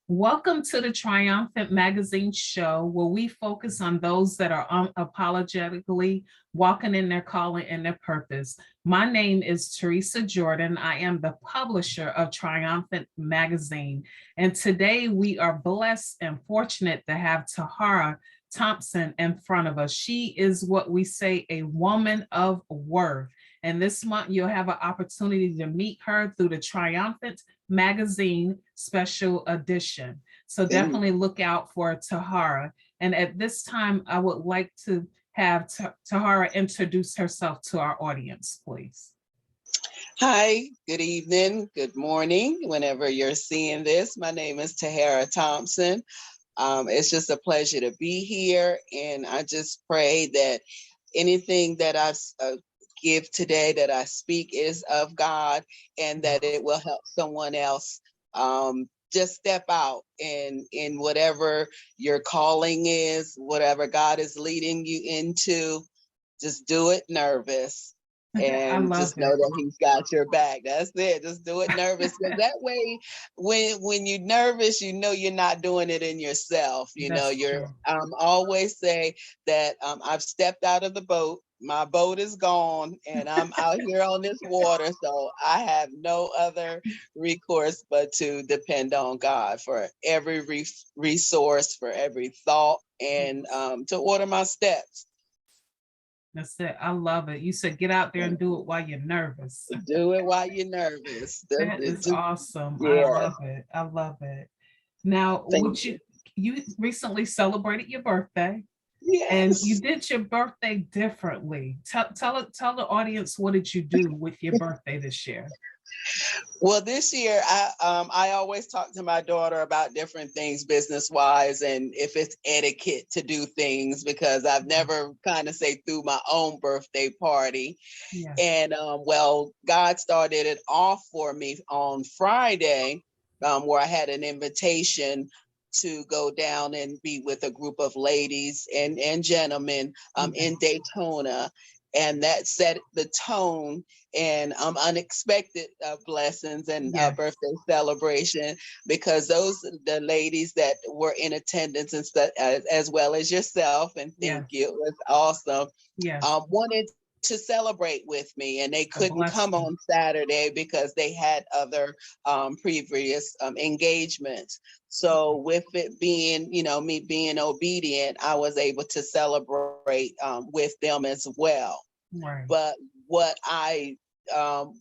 Welcome to the Triumphant Magazine show, where we focus on those that are unapologetically walking in their calling and their purpose. My name is Teresa Jordan. I am the publisher of Triumphant Magazine. And today we are blessed and fortunate to have Tahara Thompson in front of us. She is what we say a woman of worth. And this month you'll have an opportunity to meet her through the Triumphant Magazine special edition. So definitely look out for Tahara. And at this time, I would like to have Tahara introduce herself to our audience, please. Hi, good evening, good morning, whenever you're seeing this. My name is Tahara Thompson. It's just a pleasure to be here. And I just pray that anything that I give today, that I speak, is of God, and that it will help someone else. Just step out in whatever your calling is, whatever God is leading you into. Just do it nervous, and just know that He's got your back. That's it. Just do it nervous, because that way, when you're nervous, you know you're not doing it in yourself. You're. Always say that I've stepped out of the boat. My boat is gone, and I'm out here on this water, so I have no other recourse but to depend on God for every resource, for every thought, and to order my steps. That's it. I love it. You said get out there and do it while you're nervous. Do it while you're nervous. That is awesome. Yeah. I love it. I love it. Now, you recently celebrated your birthday? Yes. And you did your birthday differently. Tell the audience, what did you do with your birthday this year? Well, this year, I always talk to my daughter about different things business-wise, and if it's etiquette to do things, because I've never kind of threw my own birthday party. Yeah. And well, God started it off for me on Friday, where I had an invitation to go down and be with a group of ladies and gentlemen in Daytona. And that set the tone, and unexpected blessings and birthday celebration, because the ladies that were in attendance and stuff, as well as yourself, and thank you, it was awesome. Wanted to celebrate with me, and they couldn't come on Saturday because they had other previous engagements. So with it being, me being obedient, I was able to celebrate with them as well. Right. But what I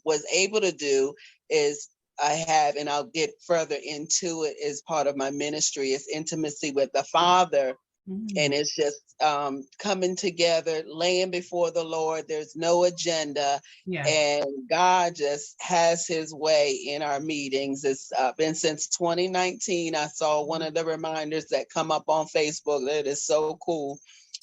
was able to do is I have, and I'll get further into it as part of my ministry, is intimacy with the Father. And it's just coming together, laying before the Lord. There's no agenda. And God just has His way in our meetings. It's been since 2019. I saw one of the reminders that come up on Facebook. That is so cool.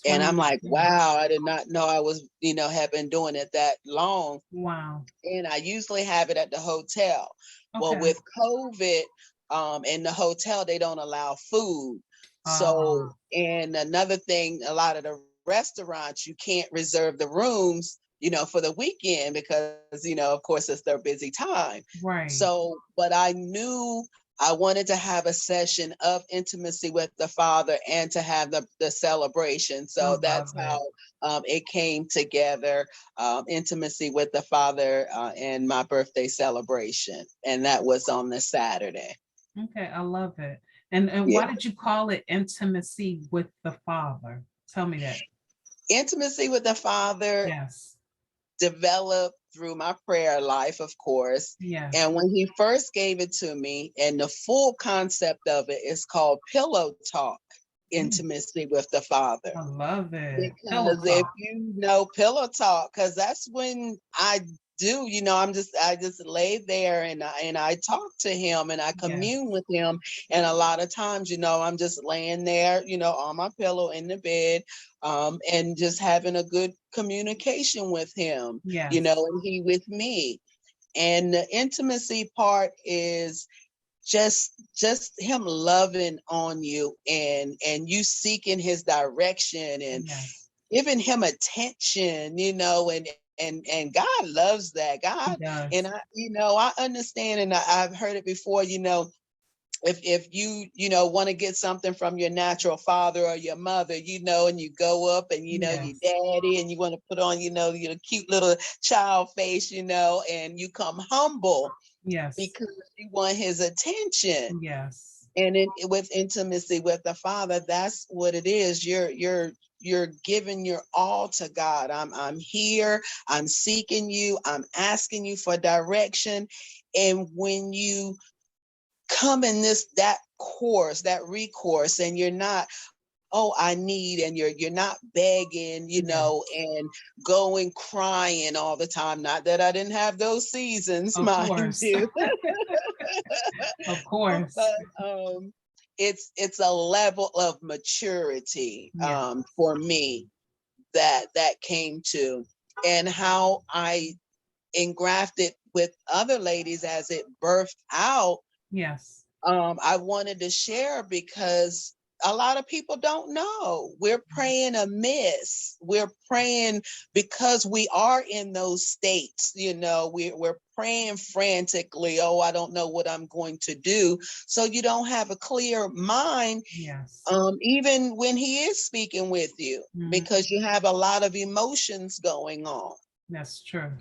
And I'm like, wow, I did not know I was, have been doing it that long. Wow. And I usually have it at the hotel. Okay. Well, with COVID, in the hotel, they don't allow food. So, and another thing, a lot of the restaurants, you can't reserve the rooms, for the weekend, because, of course, it's their busy time. Right. So, but I knew I wanted to have a session of intimacy with the Father and to have the celebration. So that's how it came together, intimacy with the Father and my birthday celebration. And that was on the Saturday. Okay, I love it. And why did you call it intimacy with the Father? Tell me that. Intimacy with the Father developed through my prayer life, of course. Yeah. And when He first gave it to me, and the full concept of it is called pillow talk, intimacy with the Father. I love it. Because if you know pillow talk, because that's when I do, I just lay there and I talk to Him, and I commune with Him. And a lot of times, I'm just laying there, on my pillow in the bed, and just having a good communication with Him, and He with me. And the intimacy part is just Him loving on you, and you seeking His direction, and giving Him attention, and God loves that. God, and I understand, and I've heard it before, if you know want to get something from your natural father or your mother, you know, and you go up and you know Yes. your daddy and you want to put on, you know, your cute little child face, you know, and you come humble Yes. because you want his attention. Yes. And with intimacy with the Father, that's what it is. You're giving your all to God. I'm here. I'm seeking you. I'm asking you for direction. And when you come in that course, that recourse, and you're not, oh, I need, and you're not begging, you know, and going crying all the time. Not that I didn't have those seasons, Of mind course. you. Of course. But it's a level of maturity for me that came to, and how I engrafted with other ladies as it birthed out. Yes. I wanted to share because a lot of people don't know. We're praying amiss. We're praying because we are in those states, you know, we're praying frantically. Oh, I don't know what I'm going to do. So you don't have a clear mind, Yes. even when he is speaking with you, because you have a lot of emotions going on. That's true.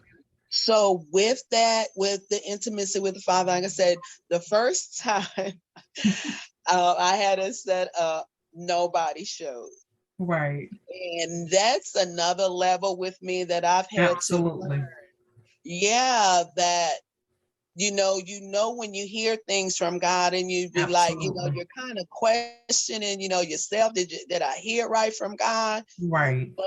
So with that, with the intimacy with the Father, like I said, the first time I had it set up, nobody showed. Right. And that's another level with me that I've had Absolutely. to learn. Yeah, that you know when you hear things from God and you be like, you know, Absolutely. you're kind of questioning, you know, yourself. Did I hear right from God? Right. But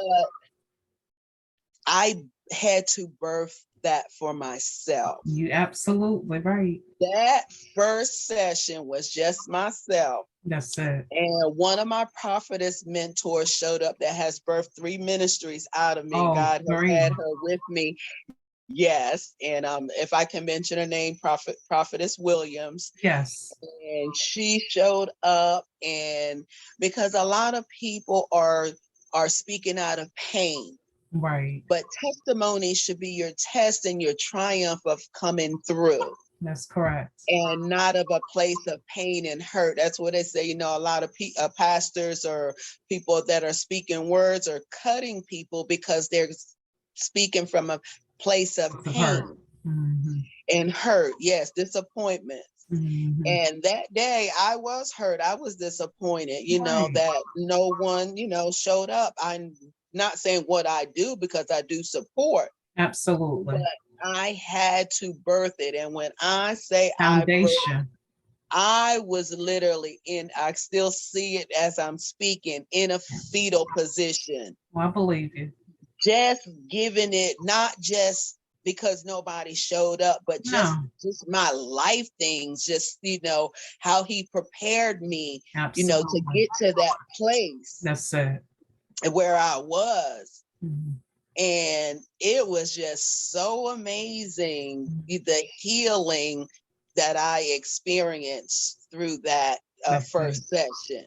I had to birth that for myself. You absolutely right. That first session was just myself. That's it. And one of my prophetess mentors showed up that has birthed 3 ministries out of me. Oh, God has great. had her with me. Yes. And if I can mention her name, Prophetess Williams. Yes. And she showed up, and because a lot of people are speaking out of pain. Right. But testimony should be your test and your triumph of coming through, That's correct. and not of a place of pain and hurt. That's what they say. You know, a lot of pastors or people that are speaking words are cutting people because they're speaking from a place of pain and hurt. Yes, disappointment. And that day I was hurt. I was disappointed, you know, Right. that no one, you know, showed up. I'm not saying what I do, because I do support, Absolutely. but I had to birth it. And when I say Foundation. I was literally I still see it as I'm speaking, in a fetal position, Well, I believe you. just giving it, not just because nobody showed up, but just my life things, just, you know, how he prepared me, you know, to get to that place. That's it. Where I was. And it was just so amazing, the healing that I experienced through that first session.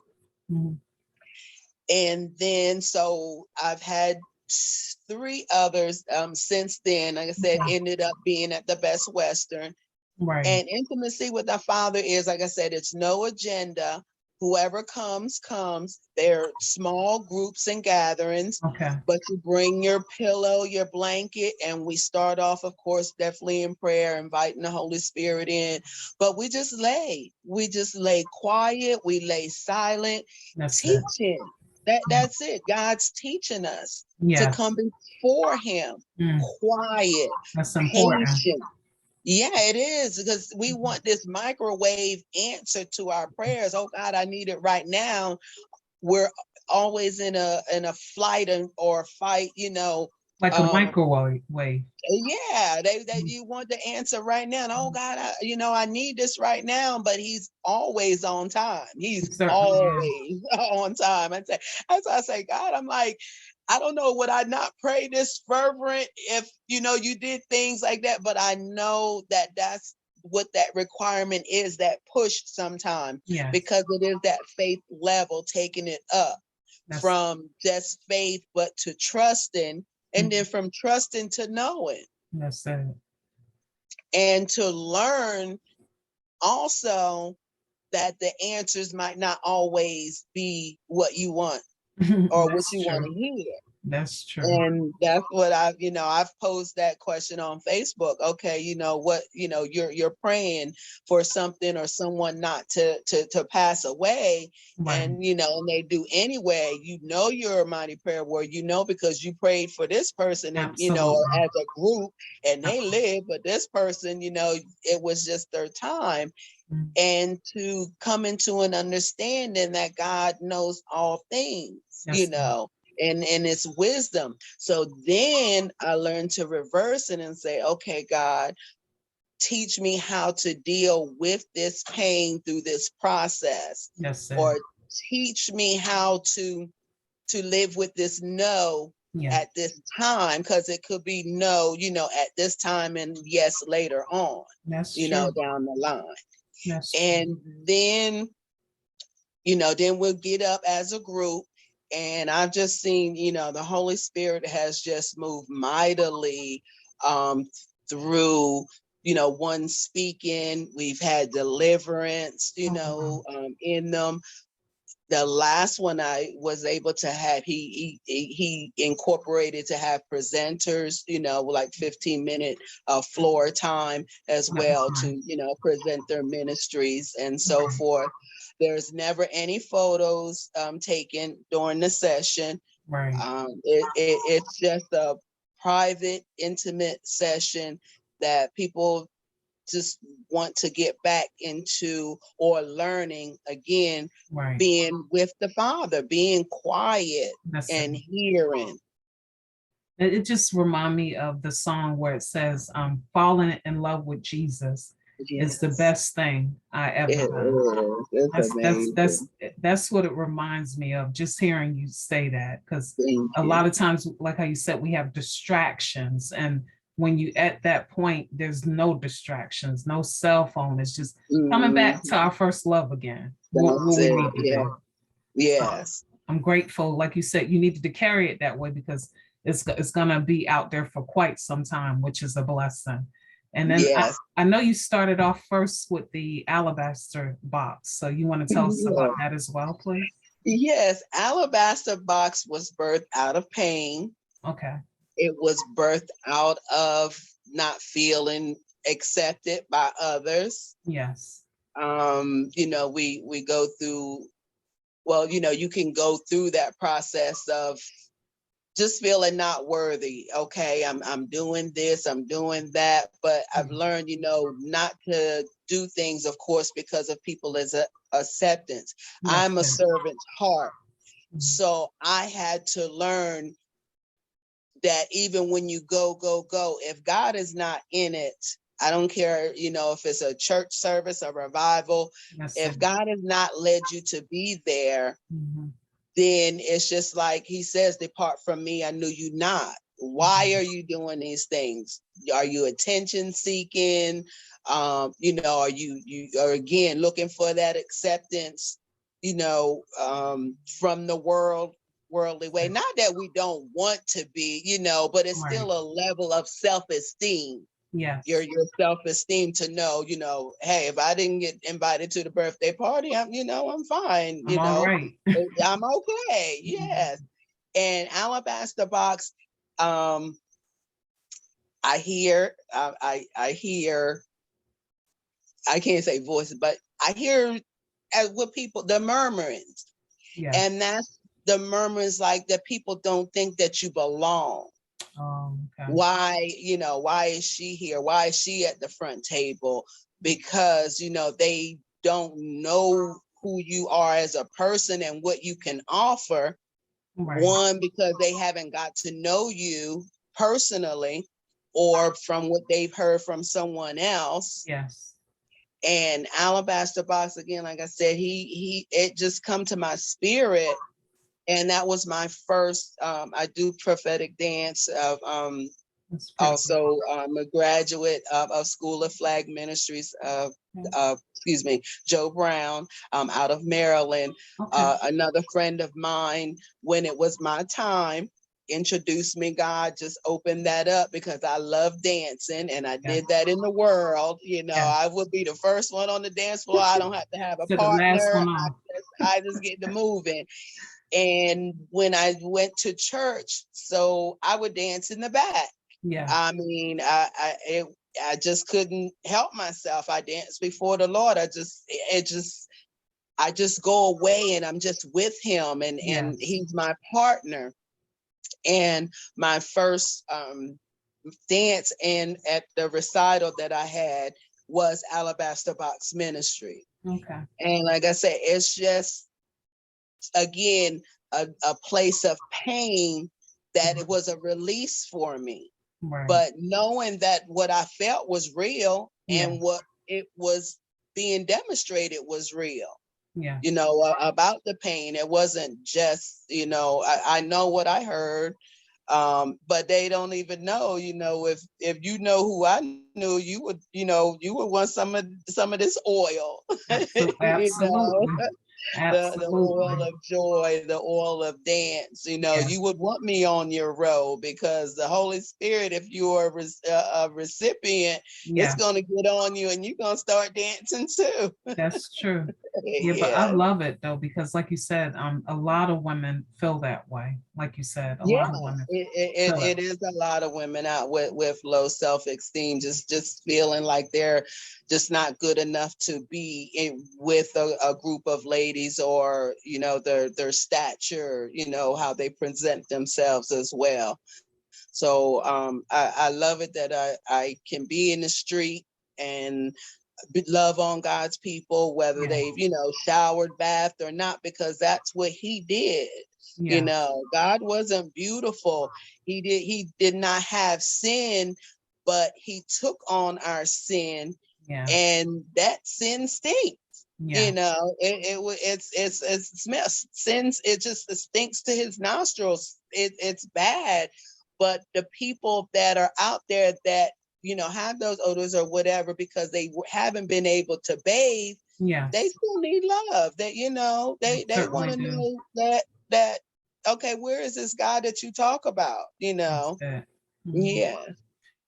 And then, so I've had 3 others since then. Like I said, ended up being at the Best Western. Right. And intimacy with the Father is, like I said, it's no agenda. Whoever comes. They're small groups and gatherings. Okay. But you bring your pillow, your blanket, and we start off, of course, definitely in prayer, inviting the Holy Spirit in. But we just lay. We just lay quiet. We lay silent, teaching. That's it. God's teaching us to come before him, quiet, That's important. patient. Yeah, it is, because we want this microwave answer to our prayers. Oh God, I need it right now. We're always in a flight or fight, you know. Like a microwave. Yeah, you want the answer right now. And, oh God, I need this right now. But he's always on time. He's always on time. As I say, God, I'm like, I don't know, would I not pray this fervent if, you know, you did things like that? But I know that that's what that requirement is, that push sometimes, because it is that faith level, taking it up from just faith, but to trusting, and then from trusting to knowing. That's it. And to learn also that the answers might not always be what you want or what That's you want true. to hear. That's true. And that's what I've posed that question on Facebook. Okay, what, you're praying for something or someone not to pass away. Right. And, and they do anyway, you're a mighty prayer warrior, because you prayed for this person and, Absolutely. as a group and they live, but this person, it was just their time. Mhm. And to come into an understanding that God knows all things, Yes, ma'am. and it's wisdom. So then I learned to reverse it and say, okay, God, teach me how to deal with this pain through this process. Yes, sir. Or teach me how to live with this no Yeah. at this time, because it could be no, at this time and yes later on, That's true. down the line. That's true. And then, then we'll get up as a group. And I've just seen, the Holy Spirit has just moved mightily through, one speaking. We've had deliverance, in them. The last one I was able to have, he incorporated to have presenters, like 15-minute floor time as well to, present their ministries and so forth. There's never any photos taken during the session. Right. It's just a private, intimate session that people just want to get back into or learning again, Right. being with the Father, being quiet That's and it. hearing. It just remind me of the song where it says, falling in love with Jesus is the Yes, best thing I ever it done. is. It's That's that's that's amazing. that's what it reminds me of, just hearing you say that, because Thank a lot you. of times, like how you said, we have distractions, and when you at that point, there's no distractions, no cell phone. It's just coming back to Mhm. our first love again, what That's we it. need to Yeah. do. So Yes. I'm grateful, like you said, you needed to carry it that way because it's gonna be out there for quite some time, which is a blessing. And then Yes. I know you started off first with the alabaster box. So you want to tell us about that as well, please? Yes. Alabaster Box was birthed out of pain. Okay. It was birthed out of not feeling accepted by others. Yes. We go through, well, you can go through that process of just feeling not worthy. Okay, I'm doing this, I'm doing that, but I've learned, not to do things, of course, because of people's acceptance. Yes. I'm a Yes. servant's heart. Mhm. So I had to learn that even when you go, if God is not in it, I don't care, if it's a church service, a revival, Yes. if God has not led you to be there, Mhm. then it's just like he says, depart from me, I knew you not. Why are you doing these things? Are you attention seeking? Are you are again looking for that acceptance, from the worldly way? Not that we don't want to be, but it's Right. still a level of self-esteem. Yes. Your self-esteem to know, hey, if I didn't get invited to the birthday party, I'm fine, I'm all right. I'm okay. Mhm. Yes. And Alabaster Box, um, I hear, I can't say voices, but I hear as with people, the murmurings. Yes. And that's the murmurings like that people don't think that you belong. Okay. Why is she here? Why is she at the front table? Because, they don't know who you are as a person and what you can offer. Right. One, because they haven't got to know you personally or from what they've heard from someone else. Yes. And Alabaster Box, again, like I said, it just come to my spirit. And that was my first, I do prophetic dance of, That's beautiful. also a graduate of School of Flag Ministries of, Joe Brown, out of Maryland. Okay. Another friend of mine, when it was my time, introduced me. God just opened that up because I love dancing, and I did that in the world. I would be the first one on the dance floor. I don't have to have a So the last partner. one on. I just get to moving. And when I went to church, so I would dance in the back. Yeah. I mean, I just couldn't help myself. I danced before the Lord. I just go away and I'm just with him, and he's my partner. And my first dance at the recital that I had was Alabaster Box Ministry. Okay. And like I said, it's just, again, a place of pain that it was a release for me. Right. But knowing that what I felt was real and what it was being demonstrated was real. Yeah. About the pain. It wasn't just, I know what I heard, but they don't even know, if you know who I knew, you would want some of this oil. Absolutely. The oil of joy, the oil of dance. You would want me on your road, because the Holy Spirit, if you are a recipient, it's going to get on you and you're going to start dancing too. That's true. Yeah, but I love it though, because like you said, a lot of women feel that way. Like you said, a lot of women. It is a lot of women out with low self-esteem, just feeling like they're just not good enough to be with a group of ladies, or their stature, how they present themselves as well. So I love it that I can be in the street and love on God's people, whether they've showered, bathed or not, because that's what he did. God wasn't beautiful. He did not have sin, but he took on our sin. And that sin stinks. It smells. Sins, it just stinks to his nostrils. It's bad. But the people that are out there that have those odors or whatever, because they haven't been able to bathe, they still need love. That they want to know that okay, where is this God that you talk about? Yeah.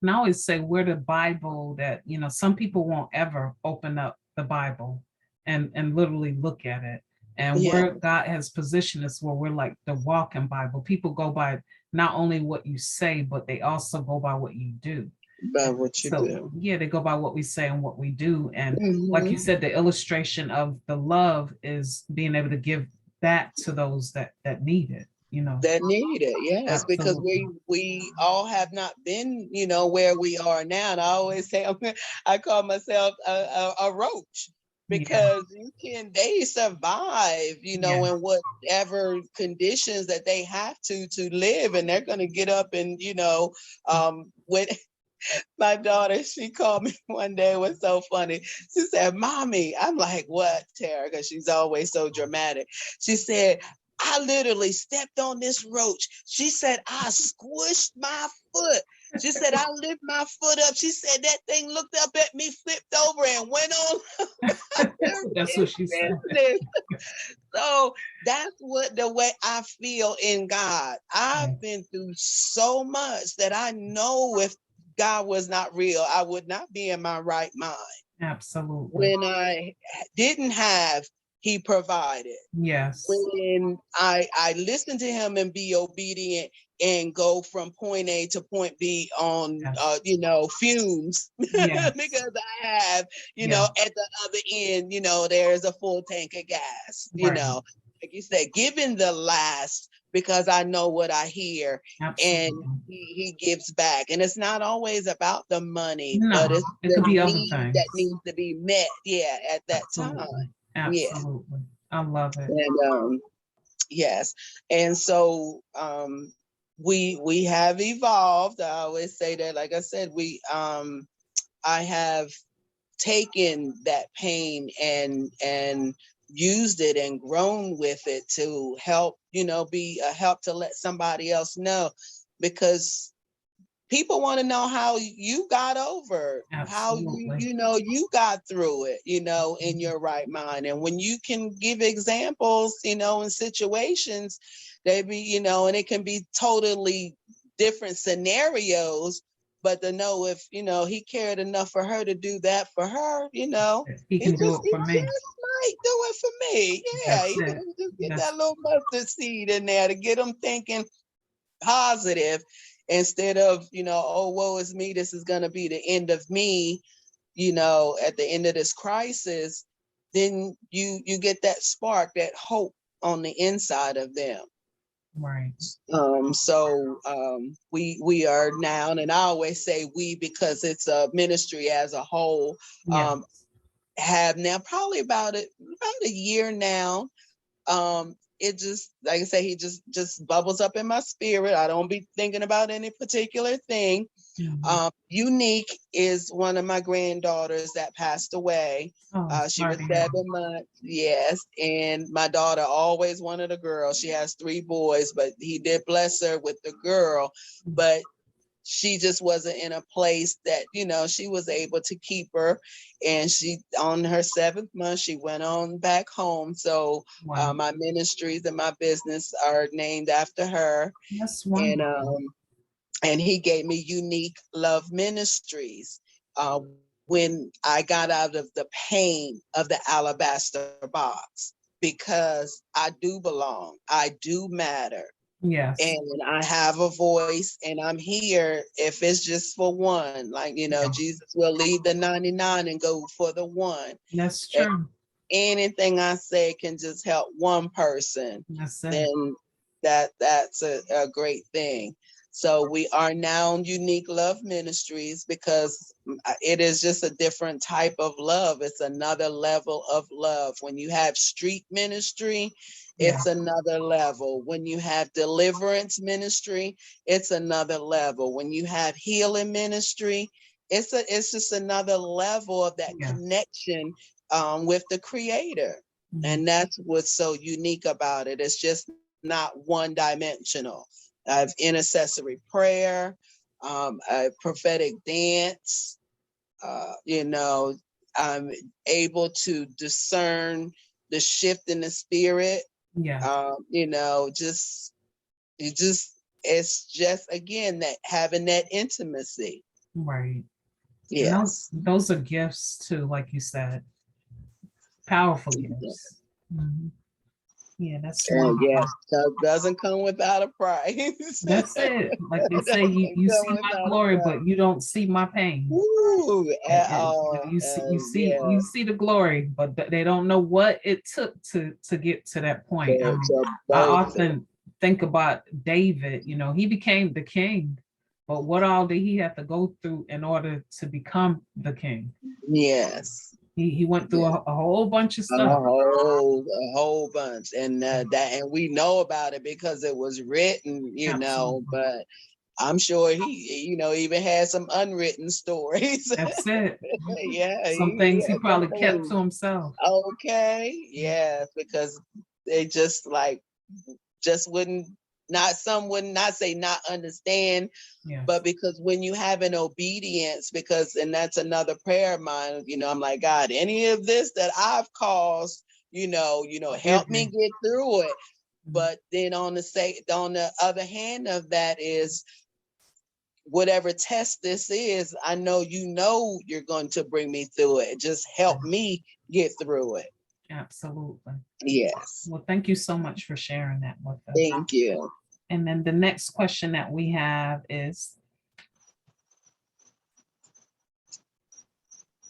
And I always say, we're the Bible that, some people won't ever open up the Bible and literally look at it. And where God has positioned us, where we're like the walking Bible. People go by not only what you say, but they also go by what you do. By what you do. Yeah, they go by what we say and what we do. And like you said, the illustration of the love is being able to give that to those that need it. That need it, yes. Absolutely. Because we all have not been, where we are now. And I always say, I call myself a roach, because they survive, in whatever conditions that they have to live, and they're going to get up and, with my daughter, she called me one day. It was so funny. She said, "Mommy," I'm like, "What, Tara?" Because she's always so dramatic. She said, "I literally stepped on this roach." She said, "I squished my foot." She said, "I lift my foot up." She said, "That thing looked up at me, flipped over, and went on." That's what she said. So that's the way I feel in God. I've been through so much that I know if God was not real, I would not be in my right mind. Absolutely. When I didn't have, he provided. Yes. When I listen to him and be obedient and go from point A to point B on, fumes, because I have, at the other end, there's a full tank of gas, like you said, giving the last, because I know what I hear. Absolutely. And he gives back. And it's not always about the money, but it could be other things that needs to be met. At that time. Absolutely. I love it. And yes. And so we have evolved. I always say that, like I said, I have taken that pain and used it and grown with it to help, be a help to let somebody else know, because people want to know how you got over, how Absolutely. you got through it, in your right mind. And when you can give examples, in situations, they be, and it can be totally different scenarios, but to know if, he cared enough for her to do that for her, He he can do just, it for me. might do it for me. Yeah, That's he it. just get That's that little mustard seed in there to get them thinking positive, instead of, oh, woe is me, this is going to be the end of me, at the end of this crisis. Then you get that spark, that hope on the inside of them. right. We are now, and I always say we because it's a ministry as a whole, Yeah. have now probably about a year now. It just, like I say, he just bubbles up in my spirit. I don't be thinking about any particular thing. Mhm. Unique is one of my granddaughters that passed away. Oh, She was sorry to hear 7 months, yes, and my daughter always wanted a girl. She has 3 boys, but he did bless her with the girl. that. But she just wasn't in a place that, she was able to keep her. And she, on her 7th month, she went on back home. So Wow. my ministries and my business are named after her. That's And wonderful. and he gave me Unique Love Ministries. When I got out of the pain of the alabaster box, because I do belong, I do matter, Yes. and I have a voice, and I'm here if it's just for one. Like, Yeah. Jesus will leave the 99 and go for the one. That's If true. anything I say can just help one person, That's it. then that's a great thing. So we are now Unique Love Ministries because it is just a different type of love. It's another level of love. When you have street ministry, Yeah. it's another level. When you have deliverance ministry, it's another level. When you have healing ministry, it's just another level of that Yeah. connection with the Creator. Mhm. And that's what's so unique about it. It's just not one dimensional. I have intercessory prayer, a prophetic dance. I'm able to discern the shift in the spirit. Yeah. Just it's just again that having that intimacy. Right. And Yes. those are gifts too, like you said, powerful Yeah. gifts. Mhm. Yeah, that's Yes, wonderful. so doesn't come without a price. That's it. Like they It say, doesn't you come see my without a glory, price. but you don't see my pain. Ooh, at all. Yeah, You see the glory, but they don't know what it took to get to that point. I mean, to I birth it. often think about David. He became the king, but what all did he have to go through in order to become the king? Yes. He went through Yeah. a whole bunch of A stuff. whole bunch, and and we know about it because it was written, Absolutely. but I'm sure he, even had some unwritten stories. That's it. Yeah, Some he things he had some probably kept things. to himself. Okay, yeah, because they just wouldn't, not, some would not say not understand, Yes. but because when you have an obedience, and that's another prayer of mine, I'm like, God, any of this that I've caused, help Forgive me me. get through it. Mhm. But then on the other hand of that is, whatever test this is, I know you're going to bring me through it. Just help me get through it. Absolutely. Yes. Well, thank you so much for sharing that with us. Thank you. And then the next question that we have is,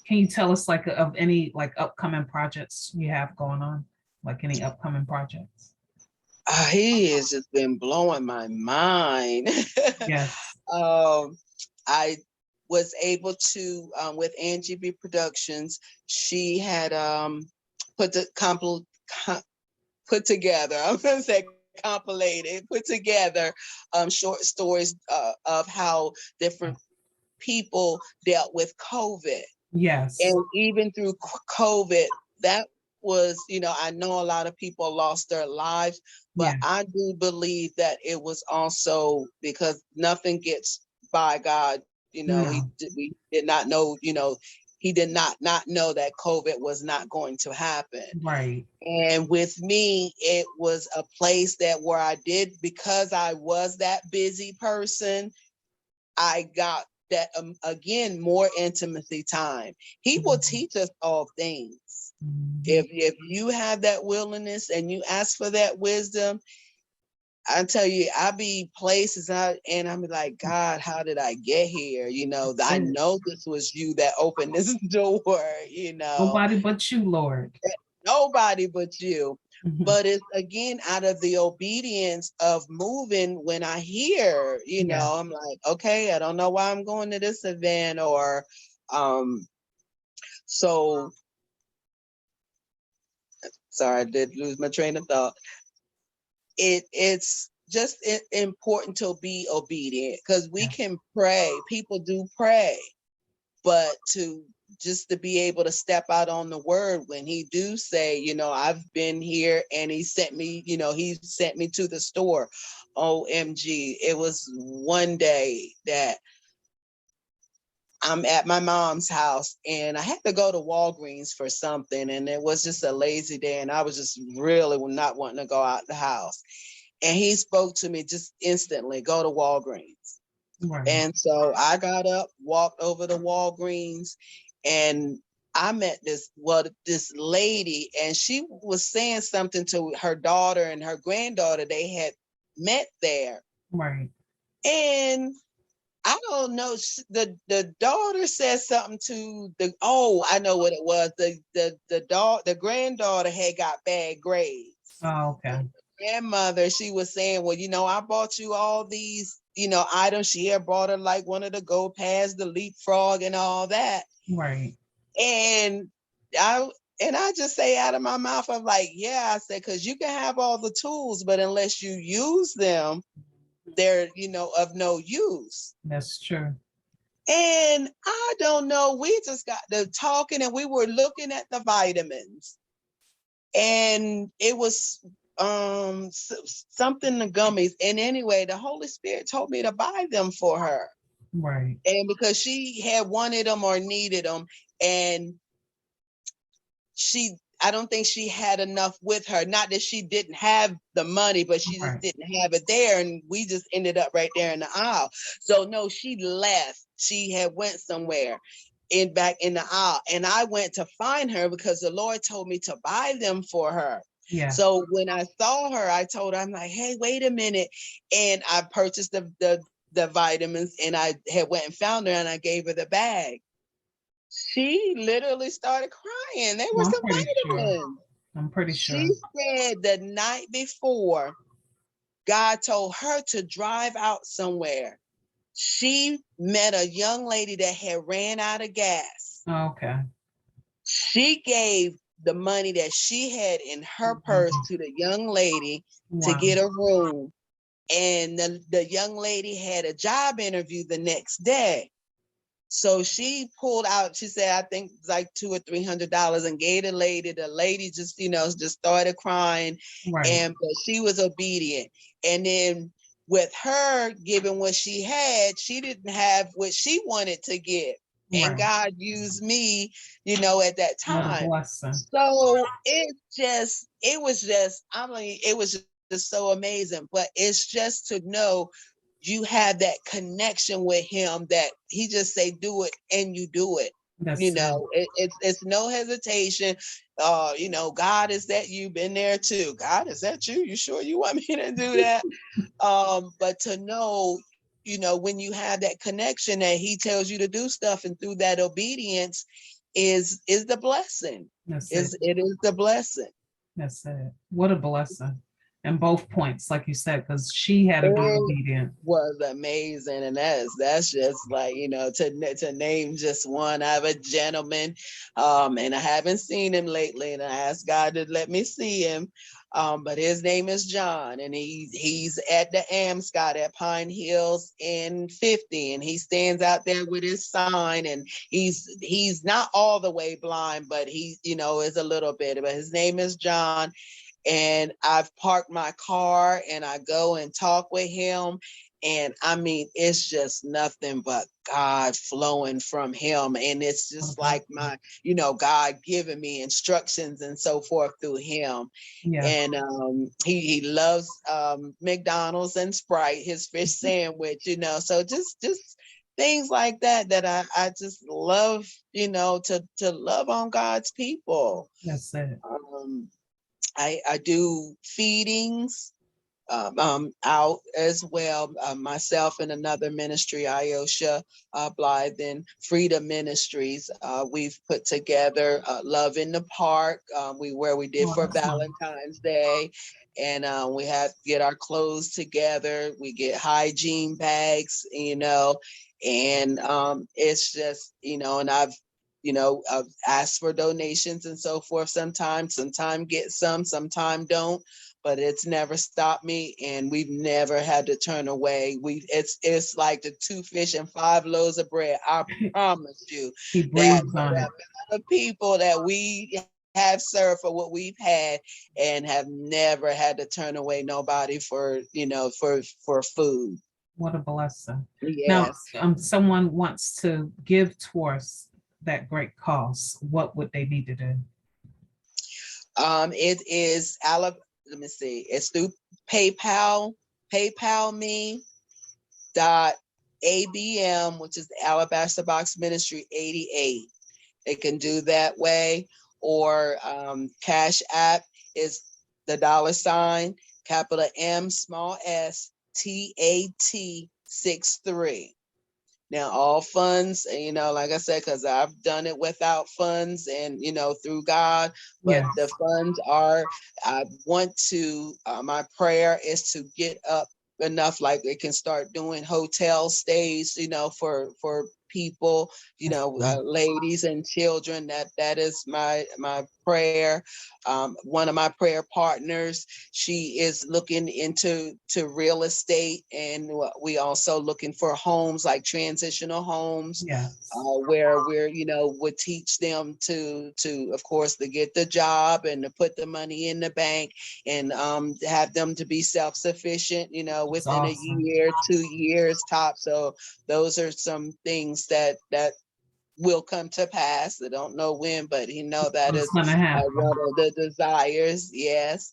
can you tell us like of any like upcoming projects you have going on? Like any upcoming projects? He has just been blowing my mind. Yes. I was able to, with Angie B Productions, she had put the put together, I'm going to say compilated, put together short stories of how different people dealt with COVID. Yes. And even through COVID, that was, I know a lot of people lost their lives, but Yeah. I do believe that it was also because nothing gets by God. No. We did not know, he did not know that COVID was not going to happen. Right. And with me, it was a place that where I did, because I was that busy person, I got that, again, more intimacy time. He will teach us all things. If you have that willingness and you ask for that wisdom, I tell you, I be places and I'm like, God, how did I get here? I know this was you that opened this door, Nobody but you, Lord. nobody but you. Mhm. But it's again out of the obedience of moving. When I hear, Yeah. I'm like, okay, I don't know why I'm going to this event, or so sorry, I did lose my train of thought. It's just important to be obedient, because we can pray. People do pray, but to be able to step out on the word when he do say, I've been here and he sent me to the store. OMG. It was one day that I'm at my mom's house and I had to go to Walgreens for something, and it was just a lazy day and I was just really not wanting to go out the house. And he spoke to me just instantly, go to Walgreens. Right. And so I got up, walked over to Walgreens, and I met this lady, and she was saying something to her daughter and her granddaughter. They had met there. Right. And I don't know, the daughter said something to I know what it was. The granddaughter had got bad grades. Oh, okay. Grandmother, she was saying, well, I bought you all these, items. She had brought her like one of the go pads, the leapfrog and all that. Right. And I just say out of my mouth, I'm like, yeah, I said, because you can have all the tools, but unless you use them, they're, of no use. That's true. And I don't know, we just got to talking and we were looking at the vitamins. And it was something, the gummies. And anyway, the Holy Spirit told me to buy them for her. Right. And because she had wanted them or needed them, and I don't think she had enough with her. Not that she didn't have the money, but she just didn't have it there. And we just ended up right there in the aisle. So no, she left. She had went somewhere back in the aisle. And I went to find her because the Lord told me to buy them for her. Yeah. So when I saw her, I told her, I'm like, hey, wait a minute. And I purchased the vitamins, and I had went and found her, and I gave her the bag. She literally started crying. They were some vitamins. I'm pretty sure. She said the night before, God told her to drive out somewhere. She met a young lady that had ran out of gas. Okay. She gave the money that she had in her purse to the young lady to get a room. And the young lady had a job interview the next day. So she pulled out, she said, I think it's like $200 or $300, and gave the lady. The lady just, just started crying. Right. But she was obedient. And then with her giving what she had, she didn't have what she wanted to give. And Right. God used me, at that time. What a blessing. So it was just so amazing. But it's just to know you have that connection with him, that he just say, do it, and you do it. That's It's no hesitation. God, is that you? Been there too. God, is that you? You sure you want me to do that? But to know, when you have that connection that he tells you to do stuff, and through that obedience is the blessing. It is the blessing. That's it. What a blessing. And both points, like you said, because she had to be obedient. Was amazing. And that's just like, to name just one. I have a gentleman, and I haven't seen him lately, and I asked God to let me see him. But his name is John, and he's at the Amscot at Pine Hills in 50, and he stands out there with his sign, and he's not all the way blind, but he, is a little bit. But his name is John. And I've parked my car and I go and talk with him. And I mean, it's just nothing but God flowing from him. And it's just like God giving me instructions and so forth through him. Yeah. And he loves McDonald's and Sprite, his fish sandwich, so just things like that I just love, to love on God's people. That's it. I do feedings out as well. Myself and another ministry, Iosha Blythe and Freedom Ministries, we've put together Love in the Park, where we did for Valentine's Day. And we have to get our clothes together. We get hygiene bags, and it's just, and I've asked for donations and so forth. Sometimes get sometimes don't, but it's never stopped me, and we've never had to turn away. It's like the 2 fish and 5 loaves of bread. I promise you that the people that we have served for what we've had, and have never had to turn away nobody for food. What a blessing. Yes. Now, someone wants to give towards that great cause. What would they need to do? It is let me see. It's through PayPal me .abm, which is the Alabaster Box Ministry 88. They can do that way, or Cash App is the $ capital M small s TAT 63. Now, all funds, like I said, because I've done it without funds and, through God, but the funds are, I want to, my prayer is to get up enough, like they can start doing hotel stays, for people, ladies and children. That is my prayer. One of my prayer partners, she is looking into real estate, and we also looking for homes, like transitional homes, where we're would teach them to of course to get the job and to put the money in the bank, and have them to be self-sufficient within a year, 2 years top. So those are some things that will come to pass. I don't know when, but that is one of the desires. Yes.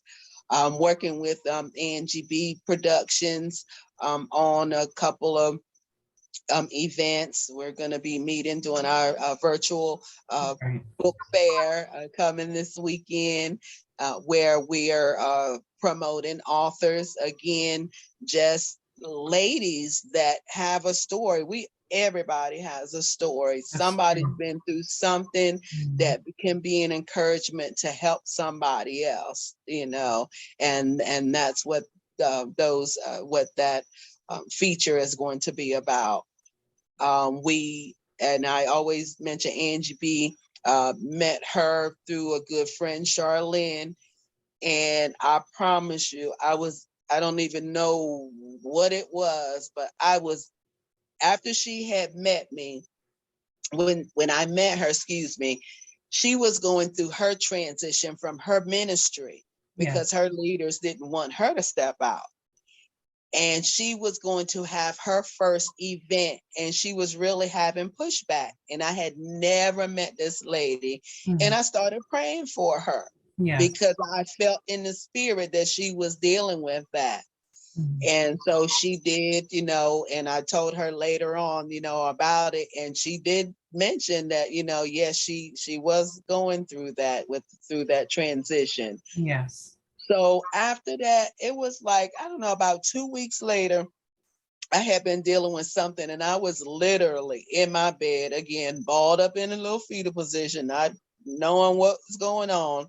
Working with Angie B Productions on a couple of events. We're going to be meeting, doing our virtual book fair coming this weekend, where we are promoting authors. Again, just ladies that have a story. Everybody has a story. Somebody's been through something that can be an encouragement to help somebody else, and that's what what that feature is going to be about. I always mention Angie B. Met her through a good friend, Charlene, and I promise you, I don't even know what it was, but after she had met me, when I met her, she was going through her transition from her ministry because her leaders didn't want her to step out. And she was going to have her first event, and she was really having pushback. And I had never met this lady. And I started praying for her because I felt in the spirit that she was dealing with that. And so she did, and I told her later on, about it. And she did mention that, yes, she was going through that through that transition. Yes. So after that, it was like, I don't know, about 2 weeks later, I had been dealing with something, and I was literally in my bed again, balled up in a little fetal position, not knowing what was going on.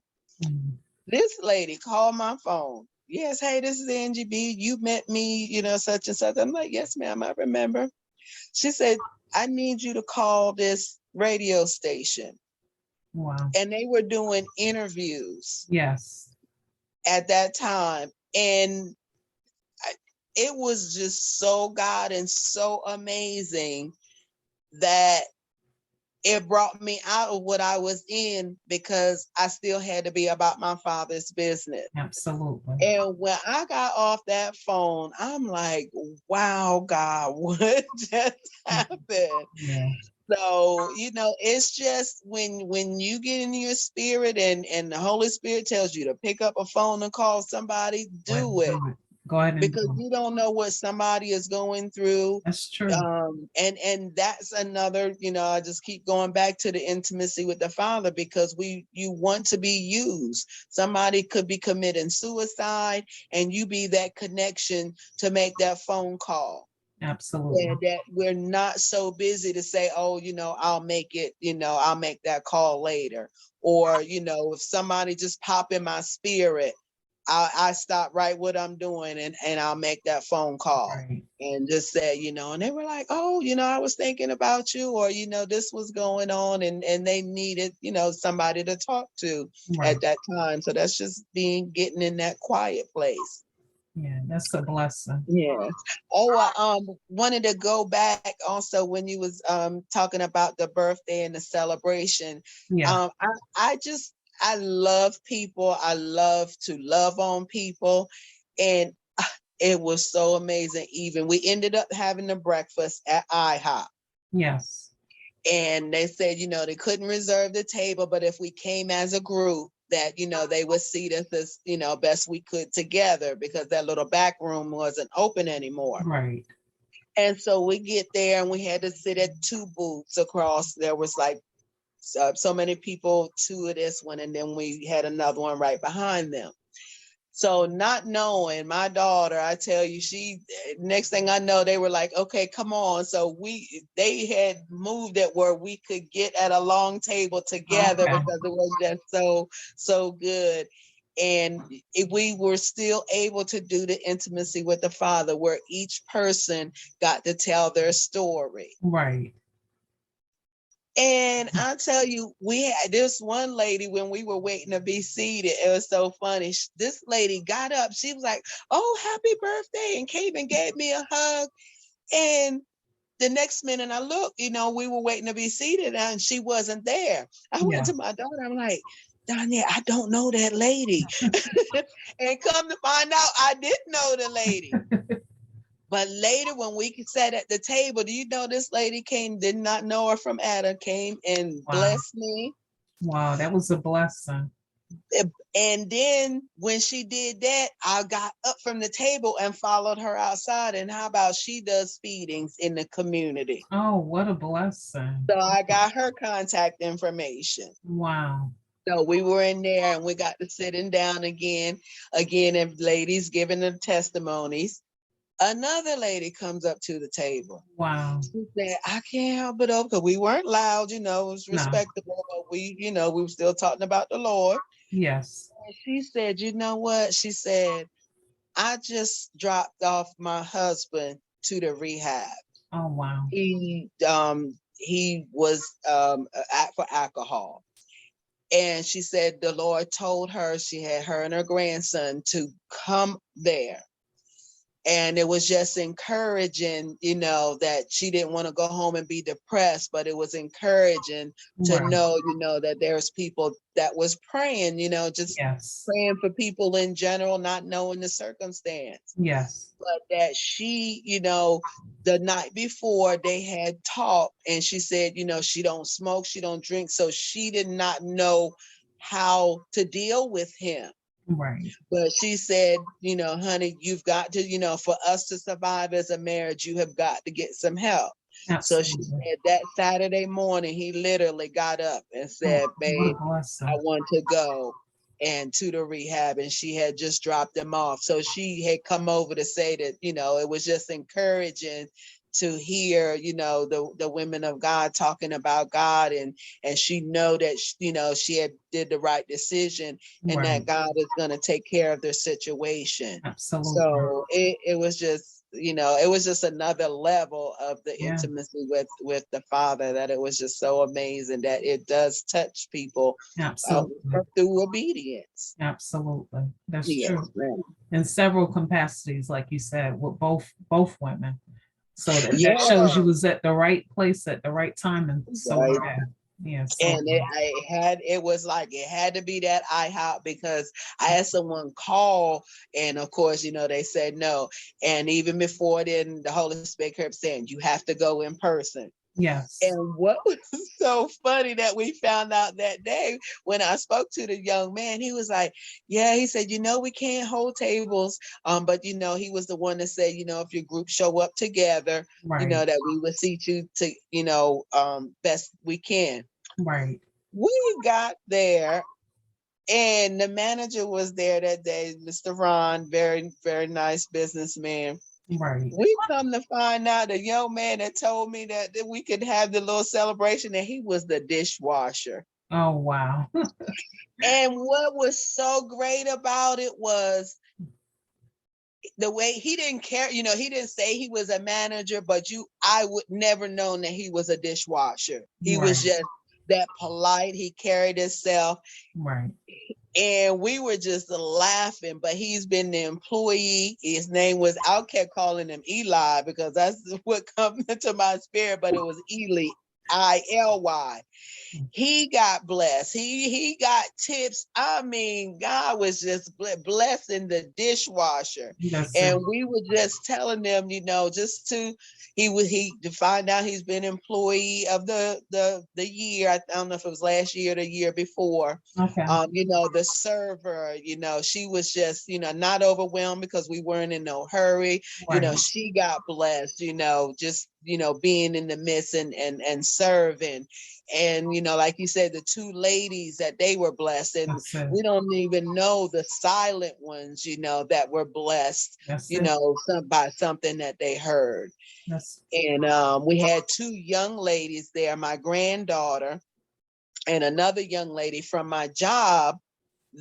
This lady called my phone. Yes, hey, this is Angie B. You met me, such and such. I'm like, yes, ma'am, I remember. She said, I need you to call this radio station. Wow. And they were doing interviews. Yes. At that time. And it was just so God and so amazing that it brought me out of what I was in because I still had to be about my Father's business. Absolutely. And when I got off that phone, I'm like, wow, God, what just happened? Yeah. So, it's just when you get in your spirit and the Holy Spirit tells you to pick up a phone and call somebody, do it. Go ahead and Because do it. you don't know what somebody is going through. That's true. And that's another, I just keep going back to the intimacy with the Father, because you want to be used. Somebody could be committing suicide and you be that connection to make that phone call. Absolutely. And that we're not so busy to say, oh, I'll make it, I'll make that call later. Or, if somebody just pop in my spirit, I stop right what I'm doing and I'll make that phone call. Right. And just say, and they were like, oh, I was thinking about you, or, this was going on, and they needed, somebody to talk to Right. at that time. So that's just getting in that quiet place. Yeah, that's a blessing. Yeah. Oh, I wanted to go back also when you was talking about the birthday and the celebration. Yeah. I love people. I love to love on people, and it was so amazing. Even we ended up having a breakfast at IHOP. Yes. And they said, they couldn't reserve the table, but if we came as a group, that, they would seat us as, best we could together, because that little back room wasn't open anymore. Right. And so we get there and we had to sit at two booths across. There was like so many people to this one, and then we had another one right behind them. So not knowing, my daughter, I tell you, next thing I know, they were like, okay, come on. So they had moved it where we could get at a long table together, Okay. because it was just so good. And we were still able to do the intimacy with the Father, where each person got to tell their story. Right. And I tell you, we had this one lady when we were waiting to be seated. It was so funny. This lady got up. She was like, oh, happy birthday, and came and gave me a hug. And the next minute I looked, we were waiting to be seated and she wasn't there. I went to my daughter. I'm like, Danya, I don't know that lady. And come to find out, I didn't know the lady. But later, when we sat at the table, do you know this lady did not know her from Adam, came and blessed me. Wow, that was a blessing. And then when she did that, I got up from the table and followed her outside. And how about she does feedings in the community? Oh, what a blessing. So I got her contact information. Wow. So we were in there and we got to sitting down again, and ladies giving them testimonies. Another lady comes up to the table. Wow. She said, I can't help it, because we weren't loud, it was respectable, but we were still talking about the Lord. Yes. And she said, you know what? She said, I just dropped off my husband to the rehab. Oh, wow. He was for alcohol. And she said the Lord told her, she had her and her grandson to come there. And it was just encouraging, that she didn't want to go home and be depressed, but it was encouraging to know, that there's people that was praying, just praying for people in general, not knowing the circumstance. Yes. But that she, the night before they had talked, and she said, she don't smoke, she don't drink. So she did not know how to deal with him. Right. But she said, honey, you've got to, for us to survive as a marriage, you have got to get some help. Absolutely. So she said that Saturday morning, he literally got up and said, babe, I want to go and to the rehab. And she had just dropped him off. So she had come over to say that, it was just encouraging to hear, the women of God talking about God, and she know that, she had did the right decision, and that God is going to take care of their situation. Absolutely. So it was just, it was just another level of the intimacy with the Father, that it was just so amazing that it does touch people through obedience. Absolutely. That's true. Ma'am. In several capacities, like you said, with both women. So that shows you was at the right place at the right time, and so Yes. So And it was like it had to be that IHOP because I had someone call, and of course, they said no. And even before then, the Holy Spirit kept saying, you have to go in person. yes. And what was so funny that we found out that day when I spoke to the young man, he was like, yeah, he said, we can't hold tables. But he was the one that said, if your group show up together, Right. that we would see you to, best we can. Right. We got there and the manager was there that day, Mr. Ron, very, very nice businessman. Right. We come to find out the young man that told me that we could have the little celebration, that he was the dishwasher. Oh, wow. And what was so great about it was the way he didn't care, he didn't say he was a manager, but I would never known that he was a dishwasher. He was Right. just that polite. He carried himself. Right. And we were just laughing, but he's been the employee. His name was, I kept calling him Eli because that's what comes into my spirit, but it was Ely, ILY. He got blessed. He got tips. I mean, God was just blessing the dishwasher. That's And it. we were just telling them, just to find out he's been employee of the year. I don't know if it was last year or the year before. Okay. The server, she was just, not overwhelmed because we weren't in no hurry. Right. She got blessed, just, being in the midst and serving. And like you said, the two ladies that they were blessed, and That's it. we don't even know the silent ones, that were blessed, That's it. by something that they heard. That's And we had two young ladies there, my granddaughter and another young lady from my job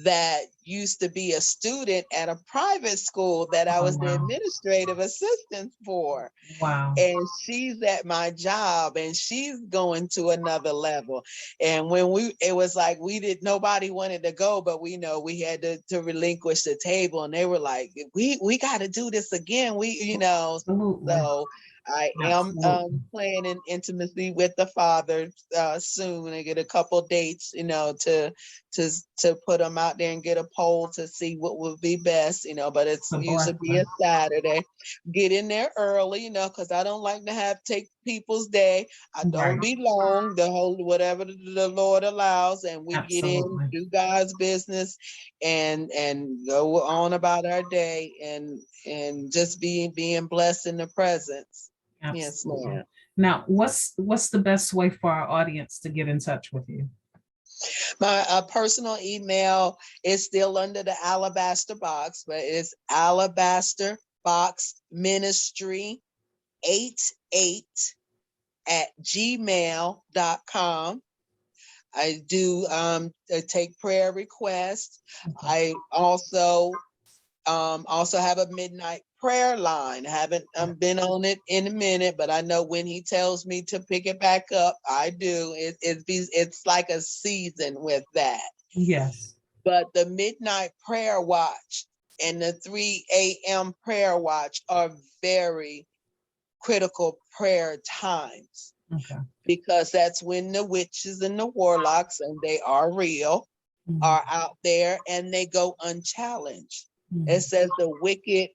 that used to be a student at a private school that I was the wow. administrative assistant for. Wow. And she's at my job and she's going to another level. And when it was like nobody wanted to go, but we had to relinquish the table, and they were like, we got to do this again. Absolutely. So I am Absolutely. planning intimacy with the father soon, and get a couple dates, to put them out there and get a poll to see what would be best, but it's It's a usually be a blessing. Saturday. Get in there early, because I don't like to take people's day. I don't Right. be long, the whole whatever the Lord allows, and we get in, Absolutely. do God's business, and go on about our day, and just being blessed in the presence. Yes, Absolutely. ma'am. Now, what's the best way for our audience to get in touch with you? My personal email is still under the alabaster box, but it's alabaster box ministry 88 at gmail.com. I do take prayer requests. Okay. I also have a midnight prayer line. I haven't been on it in a minute, but I know when he tells me to pick it back up, I do. It's like a season with that. Yes. But the midnight prayer watch and the 3 a.m. prayer watch are very critical prayer times, Okay. because that's when the witches and the warlocks, and they are real, are out there and they go unchallenged. It says the wicked,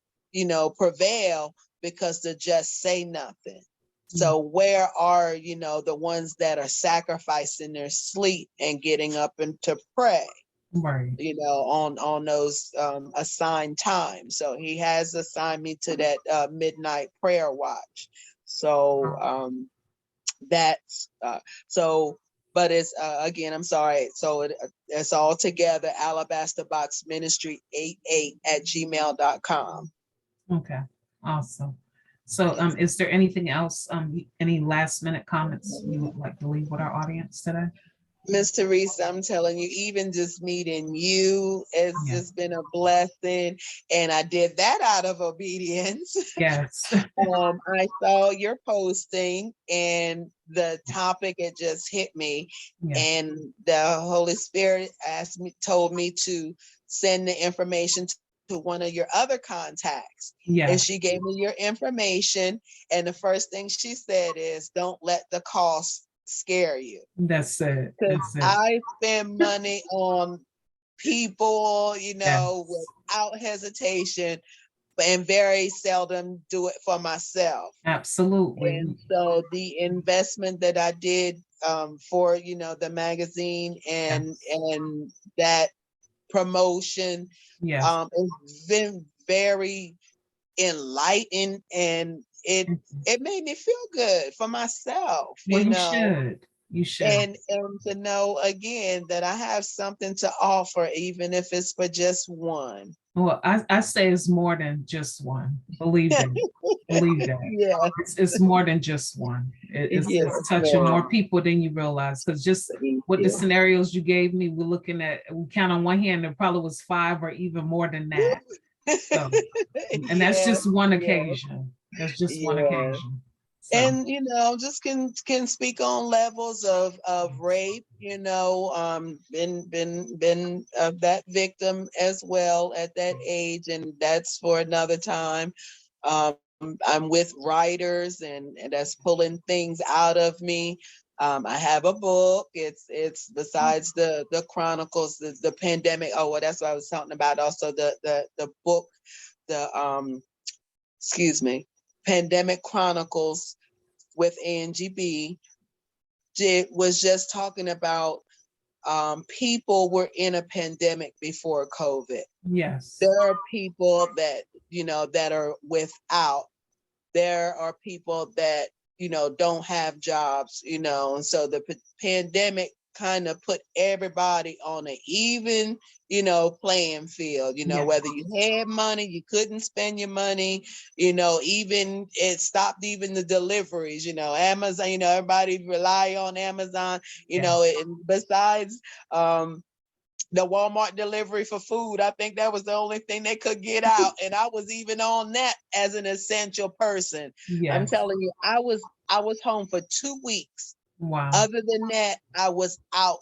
prevail because the just say nothing. So where are, the ones that are sacrificing their sleep and getting up and to pray, Right. on those assigned times? So he has assigned me to that midnight prayer watch. So that's but it's again, I'm sorry. So it's all together, alabaster box ministry 88 at gmail.com. Okay. Awesome. So, is there anything else? Any last minute comments you would like to leave with our audience today? Miss Teresa, I'm telling you, even just meeting you, it's Yeah. just been a blessing. And I did that out of obedience. Yes. I saw your posting and the topic, it just hit me. Yeah. And the Holy Spirit told me to send the information to one of your other contacts. Yeah. And she gave me your information. And the first thing she said is, don't let the cost scare you. That's it. Because That's it. I spend money on people, Yes. without hesitation, and very seldom do it for myself. Absolutely. And so the investment that I did for, the magazine and Yes. that promotion Yes. has been very enlightened, and it made me feel good for myself, Well, you should. You should. and to know again that I have something to offer, even if it's for just one. Well, I say it's more than just one. Believe that. Believe that. Yeah, It's more than just one. It's yes, touching ma'am. more people than you realize. Because just Thank what the you. scenarios you gave me, we count on one hand, there probably was five or even more than that. So, and that's Yes, just one yes, occasion. That's just one yes. occasion. So, And just can speak on levels of rape, been that victim as well at that age, and that's for another time. um I'm with writers, and that's pulling things out of me. I have a book. It's besides the chronicles, the pandemic. Oh, well, that's what I was talking about. Also the book, the excuse me, Pandemic Chronicles with Angie B. Was just talking about people were in a pandemic before COVID. yes. There are people that, that are without. There are people that, don't have jobs, and so the pandemic kind of put everybody on an even, playing field, Yes. whether you had money, you couldn't spend your money, even it stopped even the deliveries, Amazon, everybody rely on Amazon, Yes. and besides, the Walmart delivery for food. I think that was the only thing they could get out. And I was even on that as an essential person. I'm Yes. telling you, I was home for 2 weeks. Wow. Other than that, I was out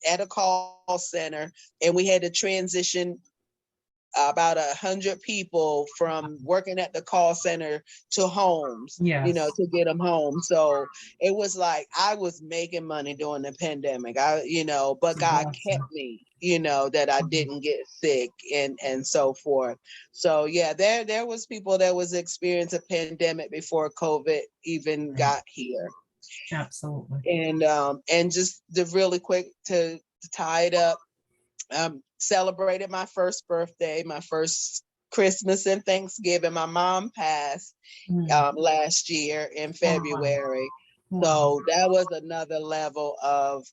at a call center, and we had to transition about 100 people from working at the call center to homes, Yes. to get them home. So it was like I was making money during the pandemic. But It's a God blessing. kept me, that I didn't get sick and so forth. So yeah, there was people that was experiencing a pandemic before COVID even got here. Absolutely. And just the really quick to tie it up, celebrated my first birthday, my first Christmas and Thanksgiving. My mom passed Mm. last year in Oh, wow. February. Wow. So that was another level of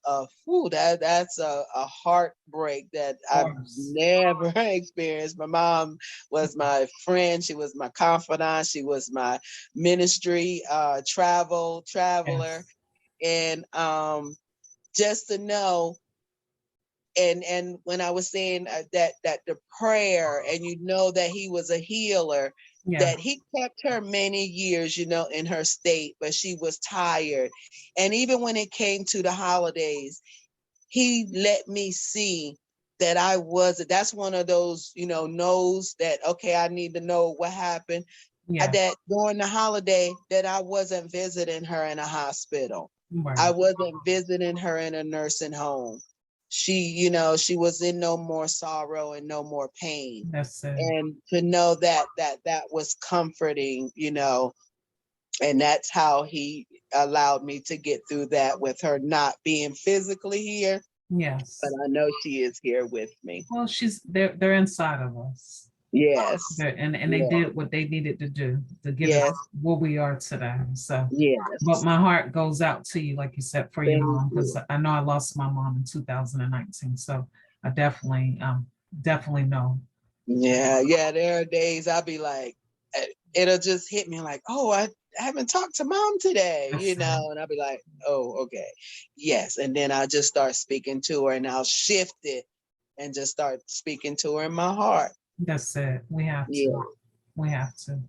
that's a heartbreak that Of I've course. never experienced. My mom was my friend. She was my confidant. She was my ministry traveler. Yes. And just to know, and when I was saying that the prayer, and that he was a healer, Yeah. that he kept her many years, in her state, but she was tired. And even when it came to the holidays, he let me see that that's one of those, knows that, okay, I need to know what happened. Yeah. That during the holiday that I wasn't visiting her in a hospital. I Right. wasn't visiting her in a nursing home. She was in no more sorrow and no more pain. That's it. And to know that was comforting, and that's how he allowed me to get through that with her not being physically here, but Yes. I know she is here with me. Well, they're inside of us. Yes. And they Yeah. did what they needed to do to get us Yes. where we are today. So, but Yes. my heart goes out to you, like you said, for your Thank mom, because you. I know I lost my mom in 2019. So I definitely know. Yeah, yeah. There are days I'll be like, it'll just hit me like, oh, I haven't talked to mom today, That's it. and I'll be like, oh, okay, yes. And then I'll just start speaking to her, and I'll shift it and just start speaking to her in my heart. That's it. We have to. Yeah. We have to.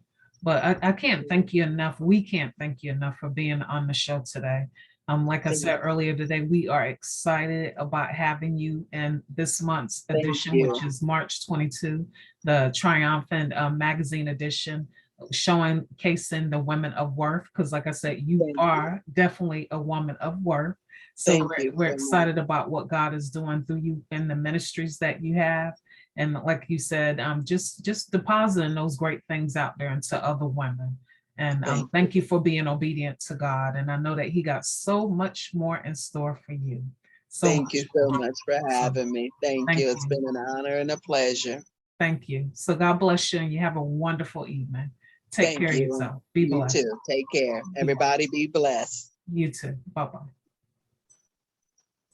But I can't thank you enough. We can't thank you enough for being on the show today. Like I Thank, said earlier today, we are excited about having you in this month's thank edition, you. which is March 22, the Triumphant Magazine edition. showcasing the women of worth, because like I said, you Thank you. are definitely a woman of worth. So Thank you we're so much. excited about what God is doing through you in the ministries that you have. And like you said, just depositing those great things out there into other women. And thank you for being obedient to God. And I know that He got so much more in store for you. So Thank you so more. much for having me. Thank you. It's you. been an honor and a pleasure. Thank you. So God bless you, and you have a wonderful evening. Take Thank care of you. yourself. Be You blessed. too. Take care. Everybody be blessed. You too. Bye-bye.